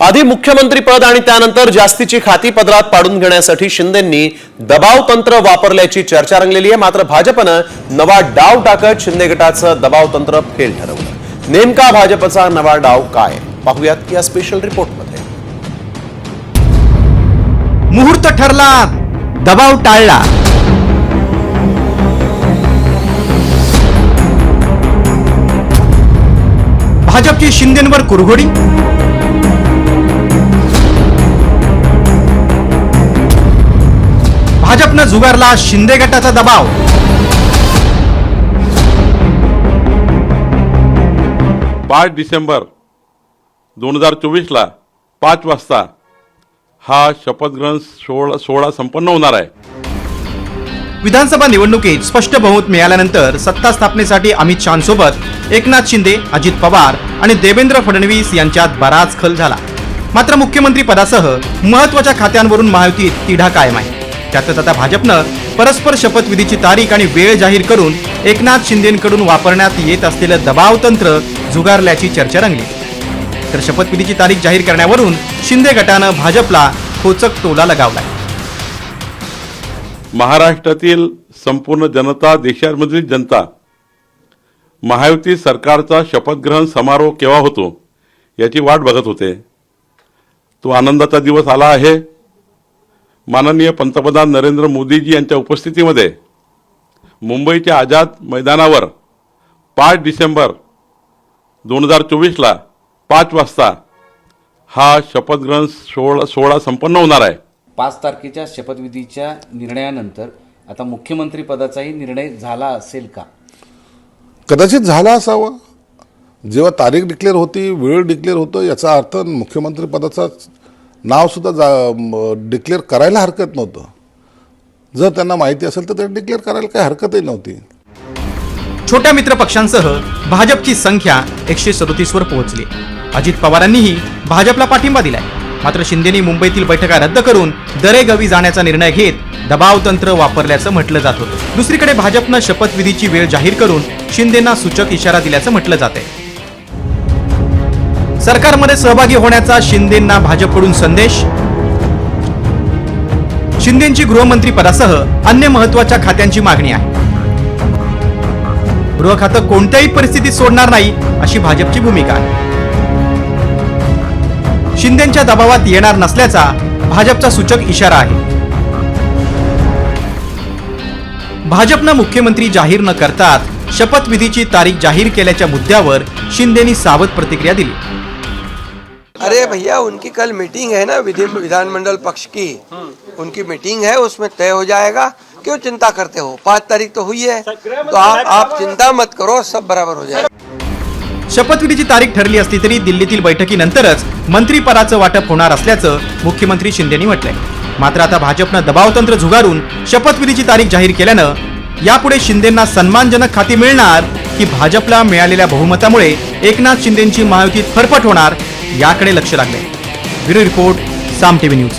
आधी मुख्यमंत्री पद आणि त्यानंतर जास्तीची खाती पदरात पाडून घेण्यासाठी शिंदेंनी दबाव तंत्र वापरल्याची चर्चा रंगलेली आहे। मात्र भाजपनं नवा डाव टाकत शिंदे गटाचं दबाव तंत्र फेल ठरवलं। नेमका भाजपचा नवा डाव काय, पाहूयात या स्पेशल रिपोर्टमध्ये। मुहूर्त ठरला, दबाव टाळला। भाजपची शिंदेंवर कुरघोडी, भाजपनं जुगारला शिंदे गटाचा दबाव। 5 डिसेंबर 2024 ला 5 वाजता हा शपथग्रहण सोहळा संपन्न होणार आहे। विधानसभा निवडणुकीत स्पष्ट बहुमत मिळाल्यानंतर सत्ता स्थापनेसाठी अमित शहांसोबत एकनाथ शिंदे, अजित पवार आणि देवेंद्र फडणवीस यांच्यात बराच खल झाला। मात्र मुख्यमंत्री पदासह महत्त्वाच्या खात्यांवरून महायुतीत तिढा कायम आहे। त्यातच आता भाजपनं परस्पर शपथविधीची तारीख आणि वेळ जाहीर करून एकनाथ शिंदेंकडून वापरण्यात येत असलेलं दबाव तंत्र जुगारल्याची चर्चा रंगली। तर शपथविधीची तारीख जाहीर करण्यावरून शिंदे गटानं भाजपला खोचक टोला लगावलाय। महाराष्ट्रातील संपूर्ण जनता, देशामधील जनता महायुती सरकारचा शपथग्रहण समारोह केव्हा होतो याची वाट बघत होते। तो आनंदाचा दिवस आला आहे। माननीय पंतप्रधान नरेंद्र मोदीजी यांच्या उपस्थितीमध्ये मुंबईच्या आझाद मैदानावर 5 डिसेंबर 2024 ला 5 वाजता हा शपथग्रहण सोहळा संपन्न होणार आहे। 5 तारखेच्या शपथविधीच्या निर्णयानंतर आता मुख्यमंत्री पदाचाही निर्णय झाला असेल का? कदाचित झाला असावा। जेव्हा तारीख डिक्लेअर होती, वेळ डिक्लेअर होतं, याचा अर्थ मुख्यमंत्री पदाचा नाव सुद्धा डिक्लेअर करायला हरकत नव्हतं। जर त्यांना माहिती असेल तर ते डिक्लेअर करायला काही हरकतही नव्हती। छोट्या मित्र पक्षांसह भाजपची संख्या 137 वर पोहोचली। अजित पवारांनीही भाजपला पाठिंबा दिलाय। मात्र शिंदेनी मुंबईतील बैठका रद्द करून दरेगवी जाण्याचा निर्णय घेत दबाव तंत्र वापरल्याचं म्हटलं जात होतं। दुसरीकडे भाजपनं शपथविधीची वेळ जाहीर करून शिंदेंना सूचक इशारा दिल्याचं म्हटलं जात आहे। सरकारमध्ये सहभागी होण्याचा शिंदेंना भाजपकडून संदेश। शिंदेंची गृहमंत्री पदासह अन्य महत्त्वाच्या खात्यांची मागणी आहे। गृह खातं कोणत्याही परिस्थितीत सोडणार नाही अशी भाजपची भूमिका आहे। शिंदेंच्या दबावात येणार नसल्याचा भाजपचा सूचक इशारा आहे। भाजपनं मुख्यमंत्री जाहीर न करताच शपथविधीची तारीख जाहीर केल्याच्या मुद्द्यावर शिंदेंनी सावध प्रतिक्रिया दिली। अरे भैया, उनकी कल मीटिंग है ना, विधानमंडल पक्ष की उनकी मीटिंग है, उसमें तय हो जाएगा। क्यों चिंता करते हो? 5 तारीख तो हुई है, तो आप चिंता मत करो, सब बराबर हो जाएगा। शपथविधीची तारीख ठरली असली तरी दिल्लीतील बैठकीनंतरच मंत्रीपदाचं वाटप होणार असल्याचं मुख्यमंत्री शिंदेंनी म्हटलंय। मात्र आता भाजपनं दबाव तंत्र झुगारून शपथविधीची तारीख जाहीर केल्यानं यापुढे शिंदेंना सन्मानजनक खाती मिळणार की भाजपला मिळालेल्या बहुमतामुळे एकनाथ शिंदेंची महायुतीत फरफट होणार याकडे लक्ष लागलंय। ब्युरो रिपोर्ट, साम टीव्ही न्यूज।